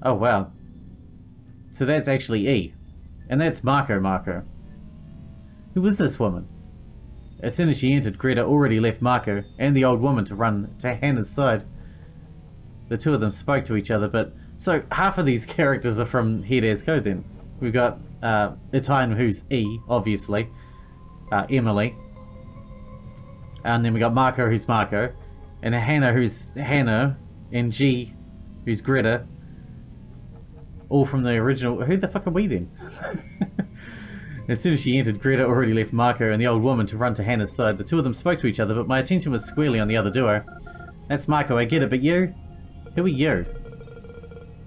Oh, wow. So that's actually E. And that's Marco. Who is this woman? As soon as she entered, Greta already left Marco and the old woman to run to Hannah's side. The two of them spoke to each other, but... So, half of these characters are from Head As Code then. We've got Attain, who's E, obviously. Emily. And then we got Marco, who's Marco. And Hannah, who's Hannah. And G, who's Greta. All from the original... Who the fuck are we then? As soon as she entered, Greta already left Marco and the old woman to run to Hannah's side. The two of them spoke to each other, but my attention was squarely on the other duo. That's Marco, I get it, but you? Who are you?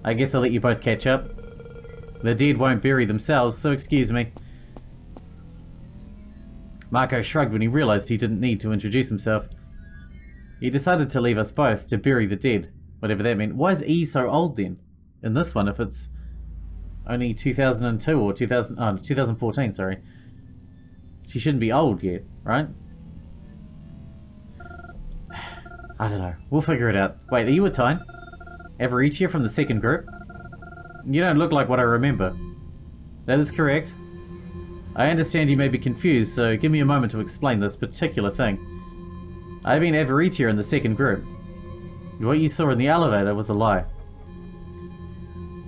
I guess I'll let you both catch up. The dead won't bury themselves, so excuse me. Marco shrugged when he realized he didn't need to introduce himself. He decided to leave us both to bury the dead, whatever that meant. Why is E so old then? In this one, if it's only 2002 or 2014, sorry. She shouldn't be old yet, right? I don't know. We'll figure it out. Wait, are you Attain? Avaricia from the second group? You don't look like what I remember. That is correct. I understand you may be confused, so give me a moment to explain this particular thing. I've been Avaricia in the second group. What you saw in the elevator was a lie.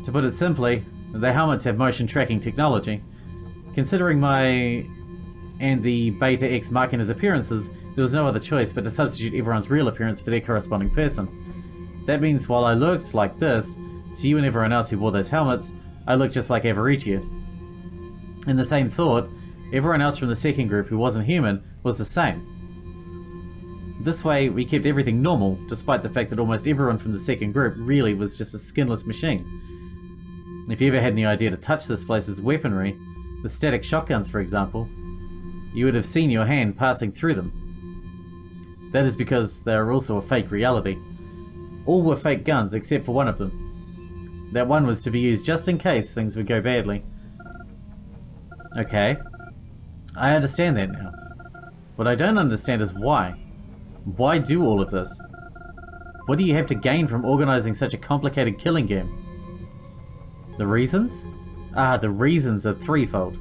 To put it simply, the helmets have motion tracking technology. Considering my and the Beta X Machina's appearances, there was no other choice but to substitute everyone's real appearance for their corresponding person. That means while I looked like this, to you and everyone else who wore those helmets, I looked just like Avaricia. In the same thought, everyone else from the second group who wasn't human was the same. This way, we kept everything normal, despite the fact that almost everyone from the second group really was just a skinless machine. If you ever had any idea to touch this place's weaponry, the static shotguns for example, you would have seen your hand passing through them. That is because they are also a fake reality. All were fake guns except for one of them. That one was to be used just in case things would go badly. Okay, I understand that now. What I don't understand is why. Why do all of this? What do you have to gain from organizing such a complicated killing game? The reasons? The reasons are threefold.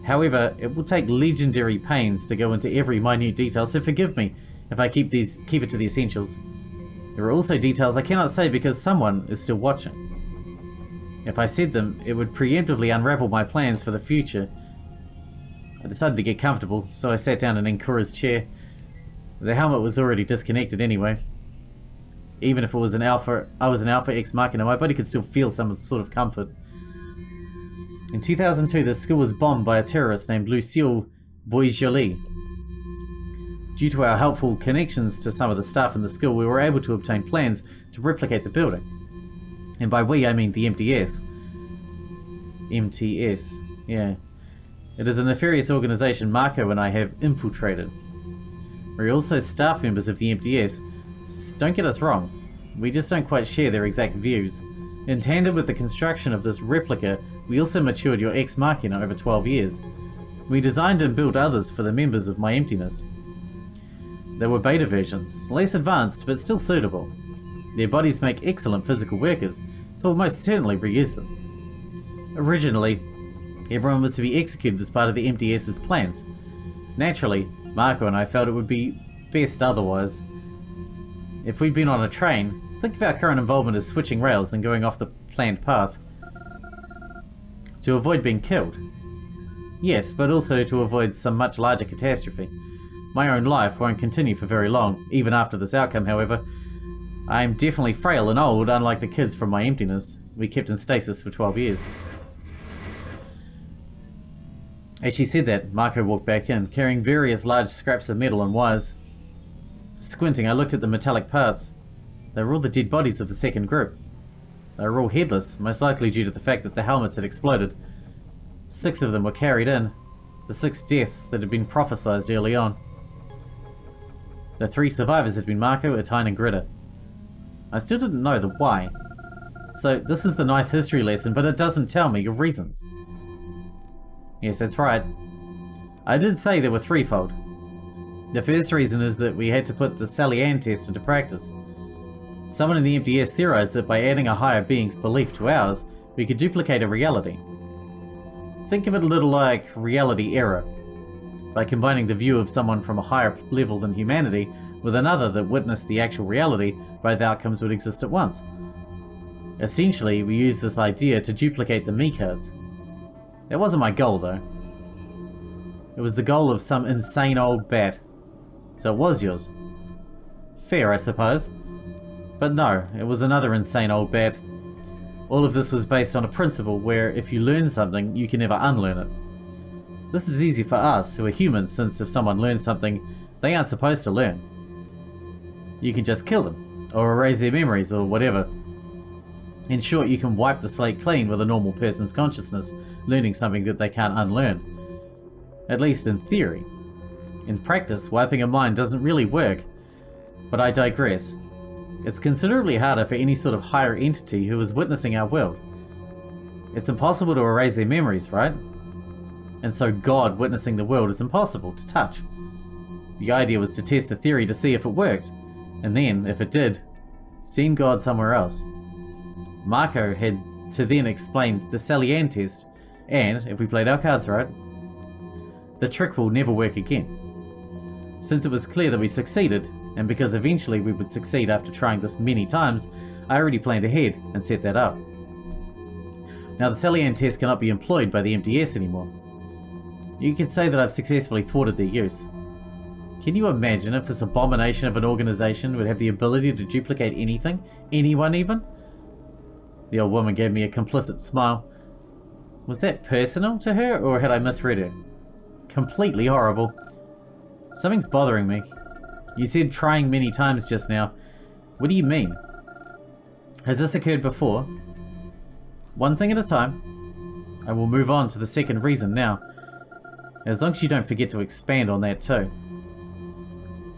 However, it will take legendary pains to go into every minute detail, so forgive me if I keep it to the essentials. There are also details I cannot say because someone is still watching. If I said them, it would preemptively unravel my plans for the future. I decided to get comfortable, so I sat down in Enkura's chair. The helmet was already disconnected anyway. Even if I was an Alpha Ex Machina, my body could still feel some sort of comfort. In 2002, the school was bombed by a terrorist named Lucille Boisjoli. Due to our helpful connections to some of the staff in the school, we were able to obtain plans to replicate the building. And by we, I mean the MTS. MTS, yeah. It is a nefarious organization Marco and I have infiltrated. We're also staff members of the MTS. Don't get us wrong, we just don't quite share their exact views. In tandem with the construction of this replica, we also matured your Ex Machina over 12 years. We designed and built others for the members of my emptiness. They were beta versions, less advanced but still suitable. Their bodies make excellent physical workers, so we'll most certainly reuse them. Originally, everyone was to be executed as part of the MTS's plans. Naturally, Marco and I felt it would be best otherwise. If we'd been on a train, think of our current involvement as switching rails and going off the planned path. To avoid being killed. Yes, but also to avoid some much larger catastrophe. My own life won't continue for very long, even after this outcome, however. I am definitely frail and old, unlike the kids from my emptiness. We kept in stasis for 12 years. As she said that, Marco walked back in, carrying various large scraps of metal and wires. Squinting, I looked at the metallic parts. They were all the dead bodies of the second group. They were all headless, most likely due to the fact that the helmets had exploded. 6 of them were carried in, the 6 deaths that had been prophesized early on. The 3 survivors had been Marco, Attain and Greta. I still didn't know the why. So this is the nice history lesson, but it doesn't tell me your reasons. Yes, that's right. I did say they were threefold. The first reason is that we had to put the salient test into practice. Someone in the MTS theorized that by adding a higher being's belief to ours, we could duplicate a reality. Think of it a little like reality error. By combining the view of someone from a higher level than humanity with another that witnessed the actual reality, both outcomes would exist at once. Essentially, we used this idea to duplicate the me cards. That wasn't my goal though. It was the goal of some insane old bat. So it was yours. Fair, I suppose. But no, it was another insane old bat. All of this was based on a principle where if you learn something, you can never unlearn it. This is easy for us, who are humans, since if someone learns something they aren't supposed to learn, you can just kill them, or erase their memories, or whatever. In short, you can wipe the slate clean with a normal person's consciousness, learning something that they can't unlearn. At least in theory. In practice, wiping a mind doesn't really work. But I digress. It's considerably harder for any sort of higher entity who is witnessing our world. It's impossible to erase their memories, right? And so God witnessing the world is impossible to touch. The idea was to test the theory to see if it worked, and then, if it did, send God somewhere else. Marco had to then explain the salient test, and, if we played our cards right, the trick will never work again. Since it was clear that we succeeded, and because eventually we would succeed after trying this many times, I already planned ahead and set that up. Now the salient test cannot be employed by the MTS anymore. You could say that I've successfully thwarted their use. Can you imagine if this abomination of an organization would have the ability to duplicate anything? Anyone even? The old woman gave me a complicit smile. Was that personal to her, or had I misread her? Completely horrible. Something's bothering me. You said trying many times just now. What do you mean? Has this occurred before? One thing at a time. I will move on to the second reason now. As long as you don't forget to expand on that too.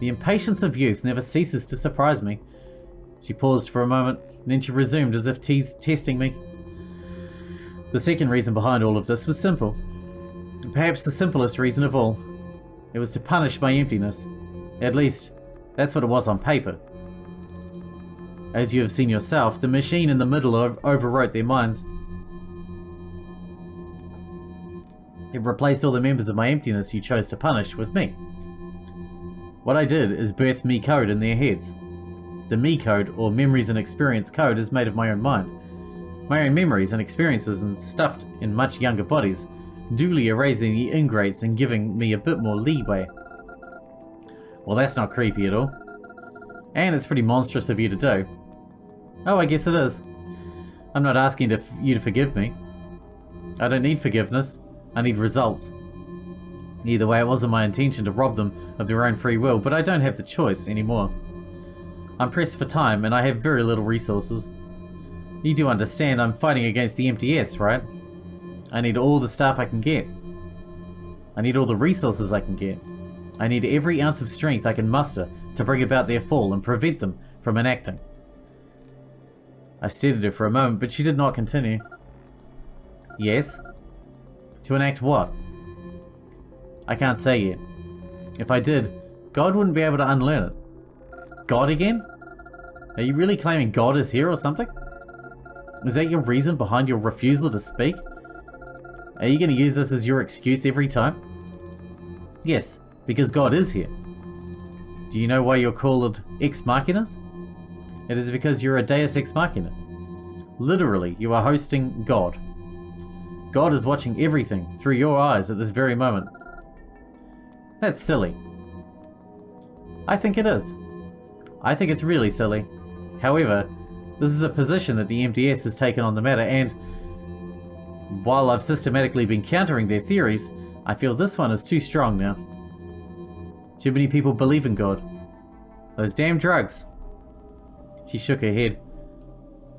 The impatience of youth never ceases to surprise me. She paused for a moment, then she resumed as if testing me. The second reason behind all of this was simple. Perhaps the simplest reason of all. It was to punish my emptiness. At least, that's what it was on paper. As you have seen yourself, the machine in the middle overwrote their minds. It replaced all the members of my emptiness you chose to punish with me. What I did is birth me code in their heads. The me code, or memories and experience code, is made of my own mind. My own memories and experiences and stuffed in much younger bodies, duly erasing the ingrates and giving me a bit more leeway. Well, that's not creepy at all. And it's pretty monstrous of you to do. Oh, I guess it is. I'm not asking you to forgive me. I don't need forgiveness. I need results. Either way, it wasn't my intention to rob them of their own free will, but I don't have the choice anymore. I'm pressed for time, and I have very little resources. You do understand I'm fighting against the MTS, right? I need all the staff I can get. I need all the resources I can get. I need every ounce of strength I can muster to bring about their fall and prevent them from enacting. I stared at her for a moment, but she did not continue. Yes? To enact what? I can't say yet. If I did, God wouldn't be able to unlearn it. God again? Are you really claiming God is here or something? Is that your reason behind your refusal to speak? Are you going to use this as your excuse every time? Yes, because God is here. Do you know why you're called Ex Machinas? It is because you're a Deus Ex Machina. Literally, you are hosting God. God is watching everything through your eyes at this very moment. That's silly. I think it is. I think it's really silly. However, this is a position that the MTS has taken on the matter, and while I've systematically been countering their theories, I feel this one is too strong now. Too many people believe in God. Those damn drugs. She shook her head.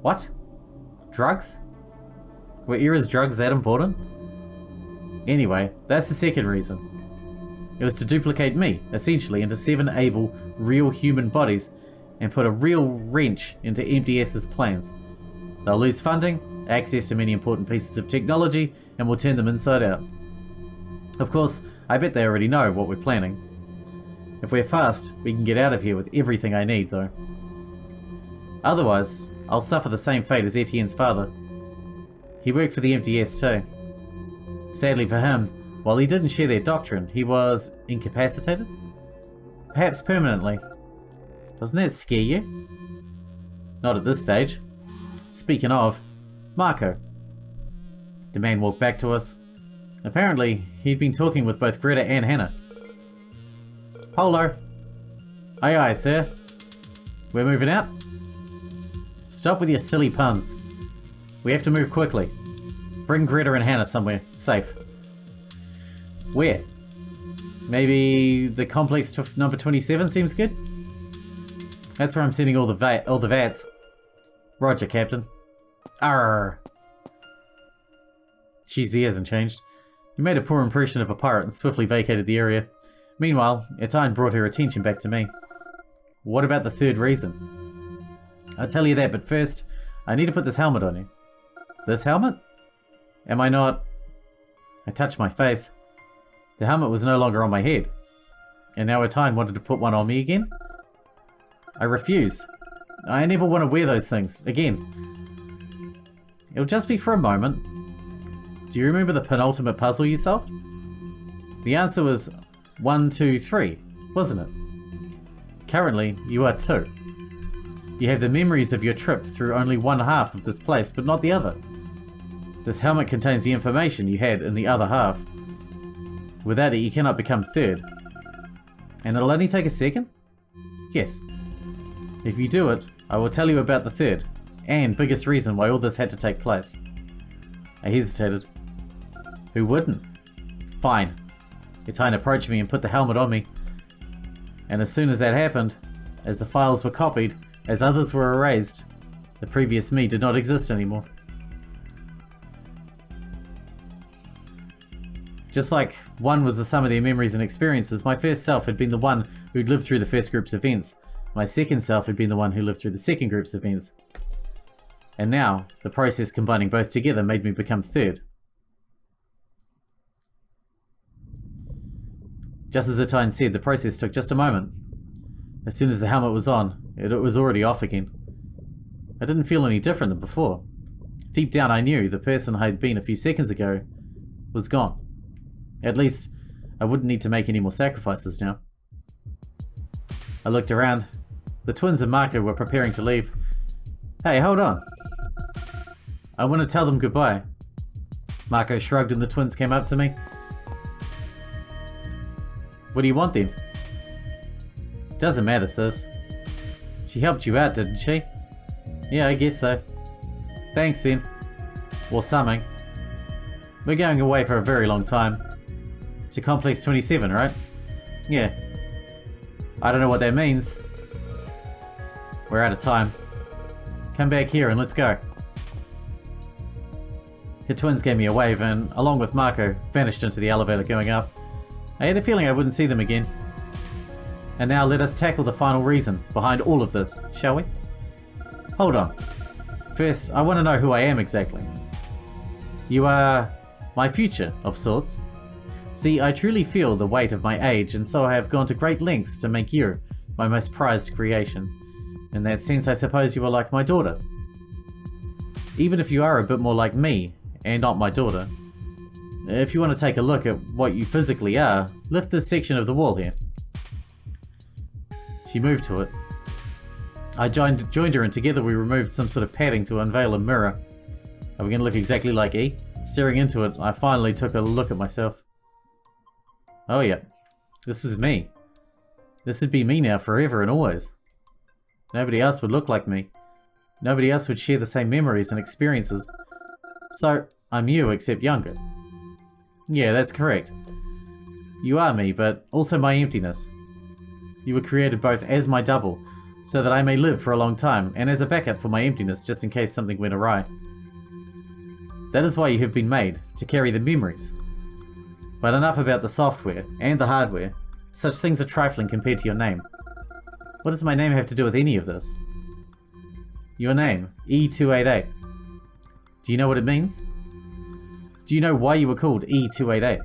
What? Drugs? Were Era's drugs that important? Anyway, that's the second reason. It was to duplicate me, essentially, into 7 able, real human bodies and put a real wrench into MTS's plans. They'll lose funding, access to many important pieces of technology, and we'll turn them inside out. Of course, I bet they already know what we're planning. If we're fast, we can get out of here with everything I need, though. Otherwise, I'll suffer the same fate as Etienne's father. He worked for the MTS too. Sadly for him, while he didn't share their doctrine, he was incapacitated? Perhaps permanently. Doesn't that scare you? Not at this stage. Speaking of, Marco. The man walked back to us. Apparently, he'd been talking with both Greta and Hannah. Polo. Aye aye, sir. We're moving out? Stop with your silly puns. We have to move quickly. Bring Greta and Hannah somewhere safe. Where? Maybe the complex number 27 seems good? That's where I'm sending all the VATs. Roger, Captain. Arr. Jeez, he hasn't changed. He made a poor impression of a pirate and swiftly vacated the area. Meanwhile, Attain brought her attention back to me. What about the third reason? I'll tell you that, but first, I need to put this helmet on you. This helmet? Am I not... I touched my face. The helmet was no longer on my head. And now Attain wanted to put one on me again? I refuse. I never want to wear those things, again. It'll just be for a moment. Do you remember the penultimate puzzle you solved? The answer was 1, 2, 3, wasn't it? Currently, you are 2. You have the memories of your trip through only one half of this place, but not the other. This helmet contains the information you had in the other half. Without it, you cannot become third. And it'll only take a second? Yes. If you do it, I will tell you about the third, and biggest reason why all this had to take place. I hesitated. Who wouldn't? Fine. Attain approached me and put the helmet on me. And as soon as that happened, as the files were copied, as others were erased, the previous me did not exist anymore. Just like one was the sum of their memories and experiences, my first self had been the one who'd lived through the first group's events. My second self had been the one who lived through the second group's events. And now, the process combining both together made me become third. Just as Attain said, the process took just a moment. As soon as the helmet was on, it was already off again. I didn't feel any different than before. Deep down I knew the person I had been a few seconds ago was gone. At least, I wouldn't need to make any more sacrifices now. I looked around. The twins and Marco were preparing to leave. Hey, hold on. I want to tell them goodbye. Marco shrugged and the twins came up to me. What do you want then? Doesn't matter, sis. She helped you out, didn't she? Yeah, I guess so. Thanks then. Or something. We're going away for a very long time. To Complex 27, right? Yeah. I don't know what that means. We're out of time. Come back here and let's go. The twins gave me a wave and, along with Marco, vanished into the elevator going up. I had a feeling I wouldn't see them again. And now let us tackle the final reason behind all of this, shall we? Hold on. First, I want to know who I am exactly. You are my future, of sorts. See, I truly feel the weight of my age, and so I have gone to great lengths to make you my most prized creation. In that sense, I suppose you are like my daughter. Even if you are a bit more like me, and not my daughter. If you want to take a look at what you physically are, lift this section of the wall here. She moved to it. I joined her and together we removed some sort of padding to unveil a mirror. Are we going to look exactly like E? Staring into it, I finally took a look at myself. Oh yeah, this was me. This would be me now forever and always. Nobody else would look like me. Nobody else would share the same memories and experiences. So, I'm you except younger. Yeah, that's correct. You are me, but also my emptiness. You were created both as my double, so that I may live for a long time, and as a backup for my emptiness just in case something went awry. That is why you have been made, to carry the memories. But enough about the software and the hardware. Such things are trifling compared to your name. What does my name have to do with any of this? Your name, E288. Do you know what it means? Do you know why you were called E288?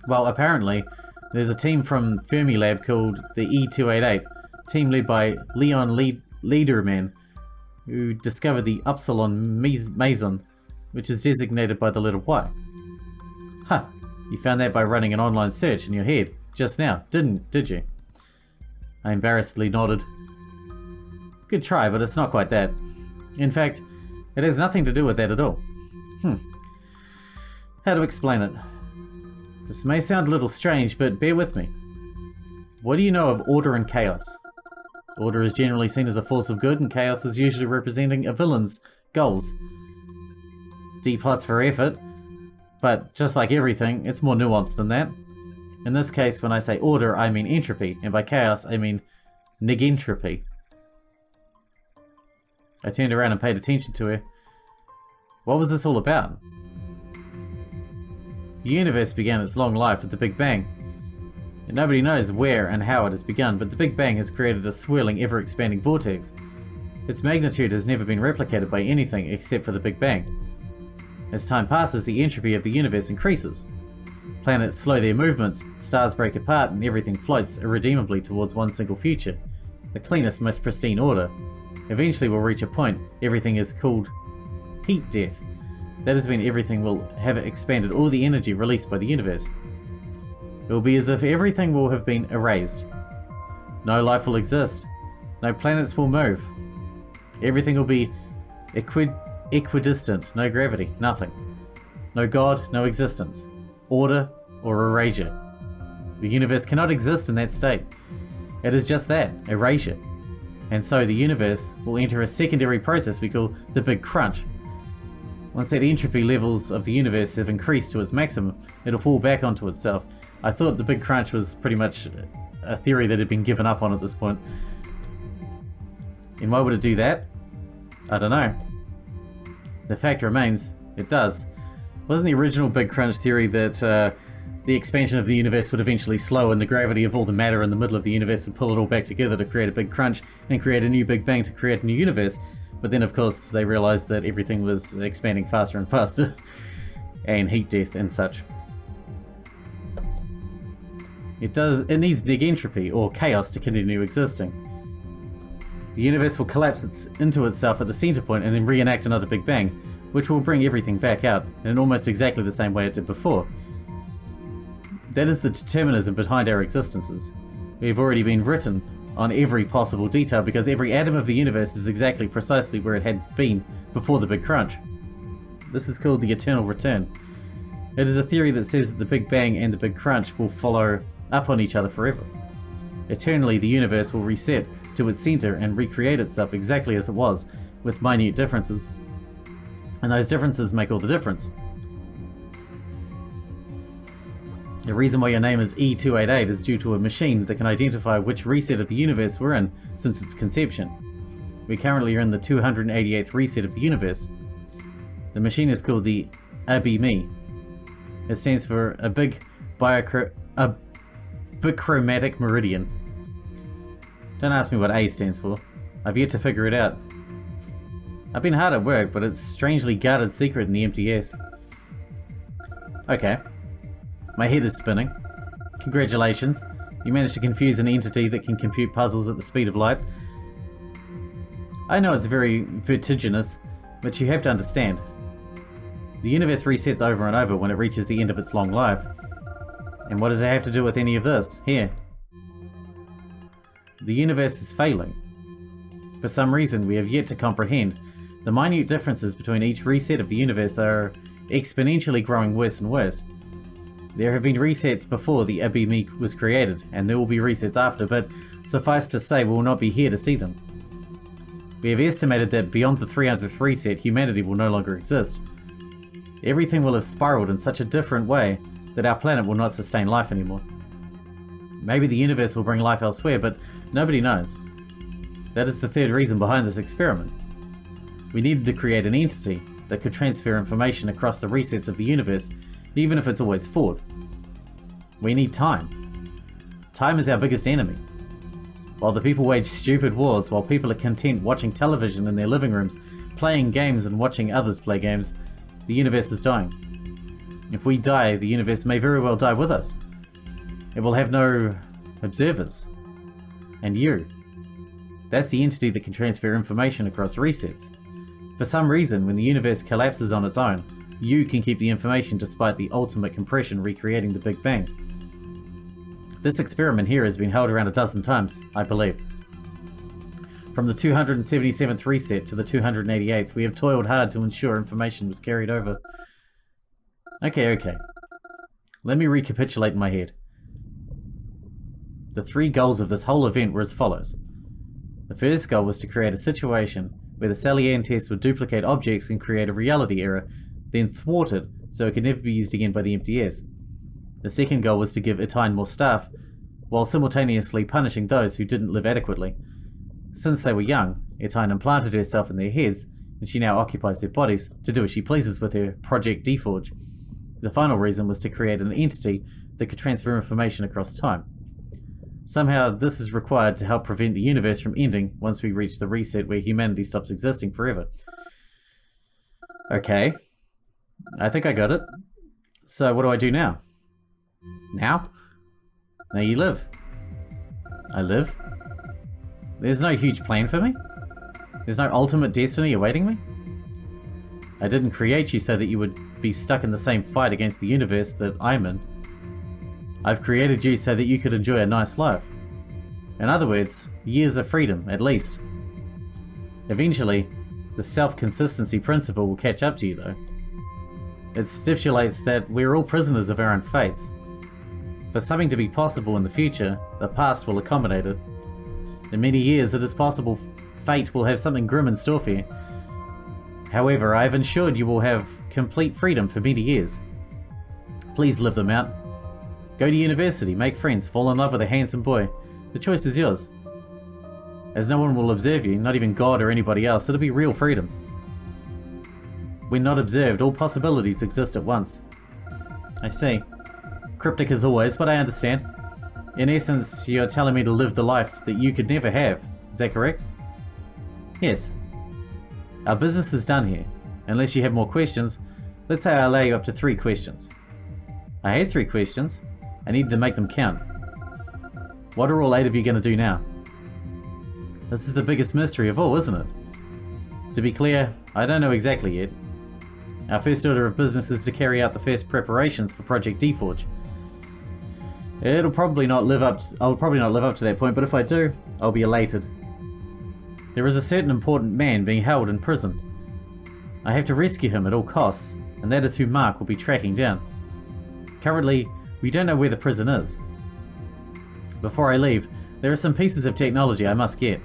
Well, apparently, there's a team from Fermilab called the E288, team led by Leon leader man who discovered the Upsilon Meson, which is designated by the letter Y. Huh, you found that by running an online search in your head just now, did you? I embarrassedly nodded. Good try, but it's not quite that. In fact, it has nothing to do with that at all. How to explain it? This may sound a little strange, but bear with me. What do you know of order and chaos? Order is generally seen as a force of good, and chaos is usually representing a villain's goals. D+ for effort, but just like everything, it's more nuanced than that. In this case, when I say order, I mean entropy, and by chaos, I mean negentropy. I turned around and paid attention to her. What was this all about? The universe began its long life with the Big Bang. And nobody knows where and how it has begun, but the Big Bang has created a swirling, ever-expanding vortex. Its magnitude has never been replicated by anything except for the Big Bang. As time passes, the entropy of the universe increases. Planets slow their movements, stars break apart, and everything floats irredeemably towards one single future. The cleanest, most pristine order. Eventually we'll reach a point everything is called heat death. That is when everything will have expanded all the energy released by the universe. It will be as if everything will have been erased. No life will exist. No planets will move. Everything will be equidistant. No gravity. Nothing. No God, no existence. Order or erasure. The universe cannot exist in that state. It is just that, erasure. And so the universe will enter a secondary process we call the Big Crunch. Once that entropy levels of the universe have increased to its maximum, it'll fall back onto itself. I thought the Big Crunch was pretty much a theory that had been given up on at this point. And why would it do that? I don't know. The fact remains, it does. Wasn't the original Big Crunch theory that the expansion of the universe would eventually slow and the gravity of all the matter in the middle of the universe would pull it all back together to create a big crunch and create a new Big Bang to create a new universe? But then of course they realized that everything was expanding faster and faster and heat death and such. It needs negentropy or chaos to continue existing. The universe will collapse into itself at the center point and then reenact another Big Bang, which will bring everything back out in almost exactly the same way it did before. That is the determinism behind our existences. We have already been written on every possible detail because every atom of the universe is exactly precisely where it had been before the Big Crunch. This is called the eternal return. It is a theory that says that the Big Bang and the Big Crunch will follow up on each other forever. Eternally, the universe will reset to its center and recreate itself exactly as it was, with minute differences. And those differences make all the difference. The reason why your name is E288 is due to a machine that can identify which reset of the universe we're in since its conception. We currently are in the 288th reset of the universe. The machine is called the ABME. It stands for a big bichromatic meridian. Don't ask me what A stands for. I've yet to figure it out. I've been hard at work, but it's a strangely guarded secret in the MTS. Okay. My head is spinning. Congratulations. You managed to confuse an entity that can compute puzzles at the speed of light. I know it's very vertiginous, but you have to understand. The universe resets over and over when it reaches the end of its long life. And what does it have to do with any of this? Here. The universe is failing. For some reason we have yet to comprehend. The minute differences between each reset of the universe are exponentially growing worse and worse. There have been resets before the ABME was created, and there will be resets after, but suffice to say we will not be here to see them. We have estimated that beyond the 300th reset, humanity will no longer exist. Everything will have spiraled in such a different way that our planet will not sustain life anymore. Maybe the universe will bring life elsewhere, but nobody knows. That is the third reason behind this experiment. We needed to create an entity that could transfer information across the resets of the universe, even if it's always forward. We need time. Time is our biggest enemy. While the people wage stupid wars, while people are content watching television in their living rooms, playing games and watching others play games, the universe is dying. If we die, the universe may very well die with us. It will have no observers. And you. That's the entity that can transfer information across resets. For some reason, when the universe collapses on its own, you can keep the information despite the ultimate compression recreating the Big Bang. This experiment here has been held around a dozen times, I believe. From the 277th reset to the 288th, we have toiled hard to ensure information was carried over. Okay. Let me recapitulate in my head. The 3 goals of this whole event were as follows. The first goal was to create a situation where the salient test would duplicate objects and create a reality error, then thwart it so it could never be used again by the MTS. The second goal was to give attain more staff, while simultaneously punishing those who didn't live adequately. Since they were young, attain implanted herself in their heads, and she now occupies their bodies to do as she pleases with her Project Deforge. The final reason was to create an entity that could transfer information across time. Somehow, this is required to help prevent the universe from ending once we reach the reset where humanity stops existing forever. Okay. I think I got it. So what do I do now? Now you live. I live? There's no huge plan for me? There's no ultimate destiny awaiting me? I didn't create you so that you would be stuck in the same fight against the universe that I'm in. I've created you so that you could enjoy a nice life. In other words, years of freedom, at least. Eventually, the self-consistency principle will catch up to you, though. It stipulates that we're all prisoners of our own fates. For something to be possible in the future, the past will accommodate it. In many years, it is possible fate will have something grim in store for you. However, I have ensured you will have complete freedom for many years. Please live them out. Go to university, make friends, fall in love with a handsome boy. The choice is yours. As no one will observe you, not even God or anybody else, it'll be real freedom. When not observed, all possibilities exist at once. I see. Cryptic as always, but I understand. In essence, you're telling me to live the life that you could never have. Is that correct? Yes. Our business is done here. Unless you have more questions, let's say I allow you up to 3 questions. I had 3 questions. I need to make them count. What are all 8 of you going to do now? This is the biggest mystery of all, isn't it? To be clear, I don't know exactly yet. Our first order of business is to carry out the first preparations for Project Deforge. I'll probably not live up to that point, but if I do, I'll be elated. There is a certain important man being held in prison. I have to rescue him at all costs, and that is who Mark will be tracking down. Currently, we don't know where the prison is. Before I leave, there are some pieces of technology I must get.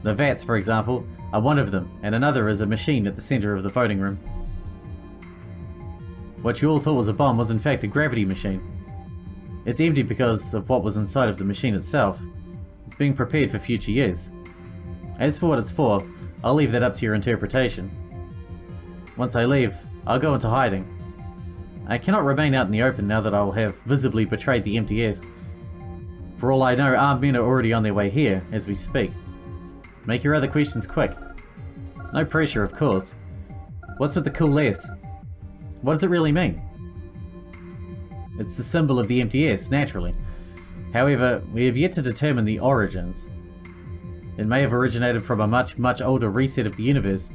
The vats, for example, are one of them, and another is a machine at the center of the voting room. What you all thought was a bomb was in fact a gravity machine. It's empty because of what was inside of the machine itself. It's being prepared for future use. As for what it's for, I'll leave that up to your interpretation. Once I leave, I'll go into hiding. I cannot remain out in the open now that I will have visibly betrayed the MTS. For all I know, armed men are already on their way here as we speak. Make your other questions quick. No pressure, of course. What's with the cool S? What does it really mean? It's the symbol of the MTS, naturally. However, we have yet to determine the origins. It may have originated from a much, much older reset of the universe.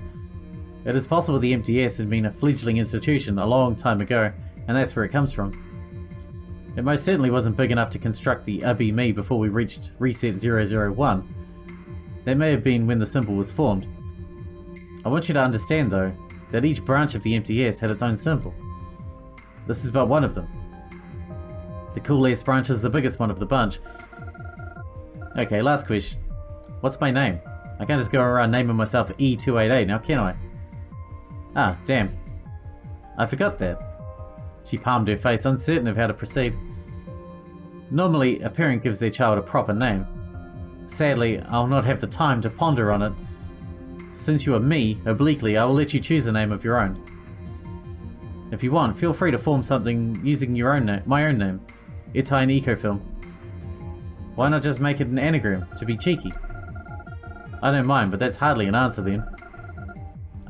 It is possible the MTS had been a fledgling institution a long time ago, and that's where it comes from. It most certainly wasn't big enough to construct the Ubbi Me before we reached Reset 001. That may have been when the symbol was formed. I want you to understand, though, that each branch of the MTS had its own symbol. This is but one of them. The Cool S branch is the biggest one of the bunch. Okay, last question. What's my name? I can't just go around naming myself E288 now, can I? Ah, damn. I forgot that. She palmed her face, uncertain of how to proceed. Normally, a parent gives their child a proper name. Sadly, I'll not have the time to ponder on it. Since you are me, obliquely, I will let you choose a name of your own. If you want, feel free to form something using your own my own name, Attain Ecofilm. Why not just make it an anagram, to be cheeky? I don't mind, but that's hardly an answer then.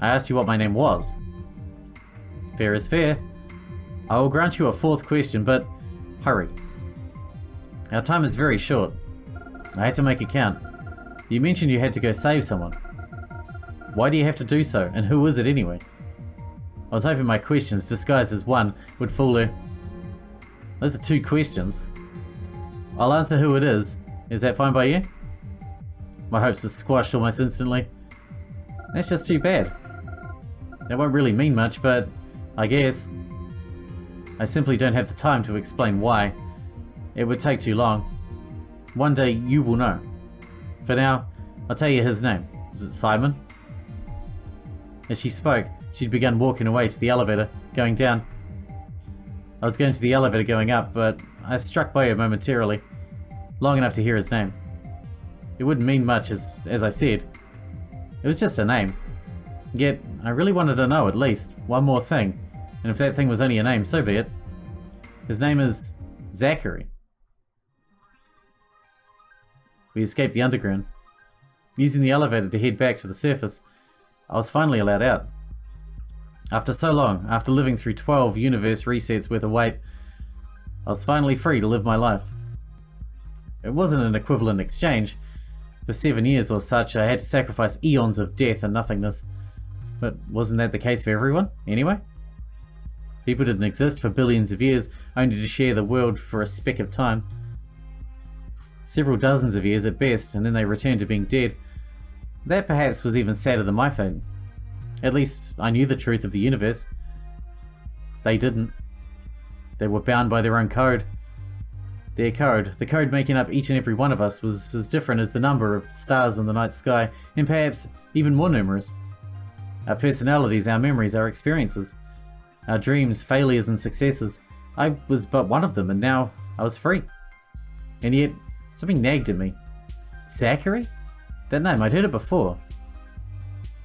I asked you what my name was. Fair is fair. I will grant you a 4th question, but hurry. Our time is very short. I had to make it count. You mentioned you had to go save someone. Why do you have to do so, and who is it anyway? I was hoping my questions, disguised as one, would fool her. Those are 2 questions. I'll answer who it is. Is that fine by you? My hopes were squashed almost instantly. That's just too bad. That won't really mean much, but I guess. I simply don't have the time to explain why. It would take too long. One day you will know. For now, I'll tell you his name. Is it Simon? As she spoke, she'd begun walking away to the elevator, going down. I was going to the elevator going up, but I was struck by her momentarily, long enough to hear his name. It wouldn't mean much, as I said. It was just a name. Yet, I really wanted to know at least one more thing, and if that thing was only a name, so be it. His name is Zachary. We escaped the underground. Using the elevator to head back to the surface, I was finally allowed out. After so long, after living through 12 universe resets worth of wait, I was finally free to live my life. It wasn't an equivalent exchange. For 7 years or such, I had to sacrifice eons of death and nothingness. But wasn't that the case for everyone, anyway? People didn't exist for billions of years, only to share the world for a speck of time. Several dozens of years at best, and then they returned to being dead. That perhaps was even sadder than my fate. At least I knew the truth of the universe. They didn't. They were bound by their own code. Their code, the code making up each and every one of us, was as different as the number of stars in the night sky, and perhaps even more numerous. Our personalities, our memories, our experiences, our dreams, failures and successes. I was but one of them, and now I was free. And yet, something nagged at me. Zachary? That name, I'd heard it before.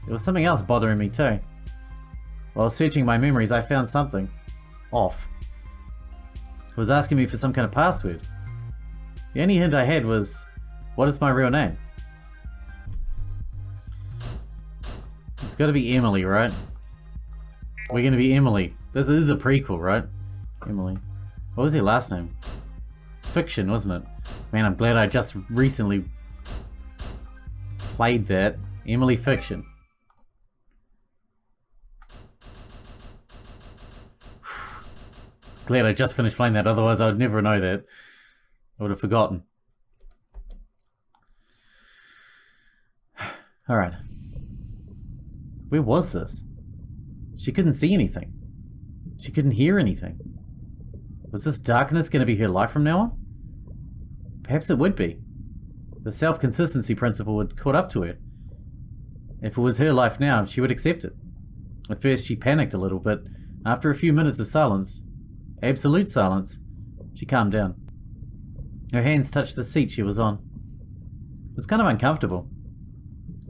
There was something else bothering me too. While searching my memories, I found something off. It was asking me for some kind of password. The only hint I had was, what is my real name? It's gotta be Emily, right? We're gonna be Emily. This is a prequel, right? Emily. What was her last name? Fiction, wasn't it? Man, I'm glad I just recently played that. Emily Fiction. Glad I just finished playing that, otherwise I would never know that. I would have forgotten. Alright. Where was this? She couldn't see anything. She couldn't hear anything. Was this darkness going to be her life from now on? Perhaps it would be. The self-consistency principle had caught up to her. If it was her life now, she would accept it. At first she panicked a little, but after a few minutes of silence, absolute silence, she calmed down. Her hands touched the seat she was on. It was kind of uncomfortable.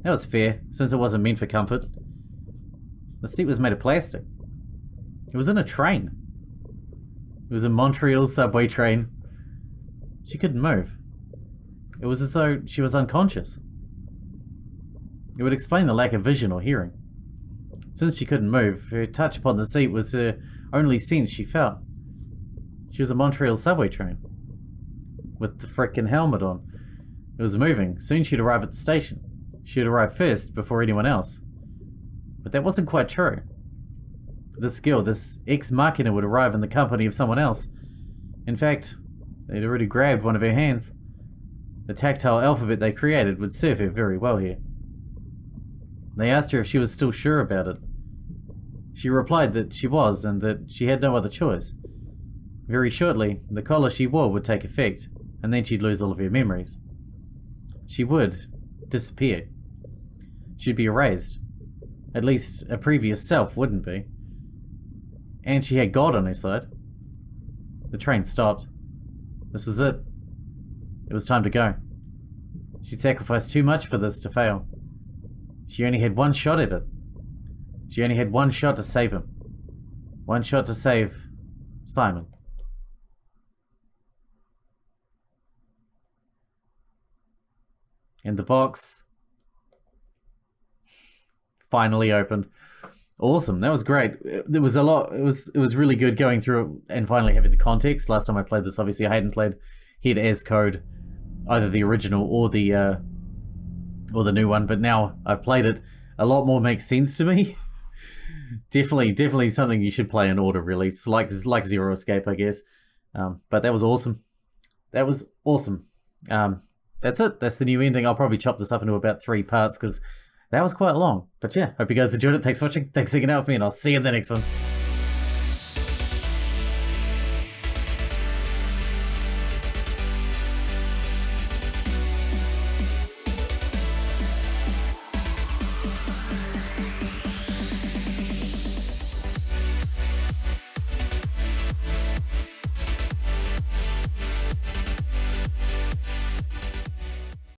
That was fair, since it wasn't meant for comfort. The seat was made of plastic. It was in a train. It was a Montreal subway train. She couldn't move. It was as though she was unconscious. It would explain the lack of vision or hearing. Since she couldn't move, her touch upon the seat was her only sense she felt. She was a Montreal subway train. With the frickin' helmet on. It was moving. Soon she'd arrive at the station. She'd arrive first before anyone else. But that wasn't quite true. This girl, this ex-machina, would arrive in the company of someone else. In fact, they'd already grabbed one of her hands. The tactile alphabet they created would serve her very well here. They asked her if she was still sure about it. She replied that she was, and that she had no other choice. Very shortly, the collar she wore would take effect, and then she'd lose all of her memories. She would disappear. She'd be erased. At least a previous self wouldn't be. And she had God on her side. The train stopped. This was it. It was time to go. She'd sacrificed too much for this to fail. She only had one shot at it. She only had one shot to save him. One shot to save Simon. And the box finally opened. Awesome, that was great. There was a lot. It was really good going through it and finally having the context. Last time I played this, obviously I hadn't played Head as Code, either the original or the or the new one, but now I've played it, a lot more makes sense to me. Definitely something you should play in order, really. It's like Zero Escape, I guess. But that was awesome. That was awesome. That's it. That's the new ending. I'll probably chop this up into about 3 parts because that was quite long. But yeah, hope you guys enjoyed it. Thanks for watching. Thanks for hanging out with me, and I'll see you in the next one.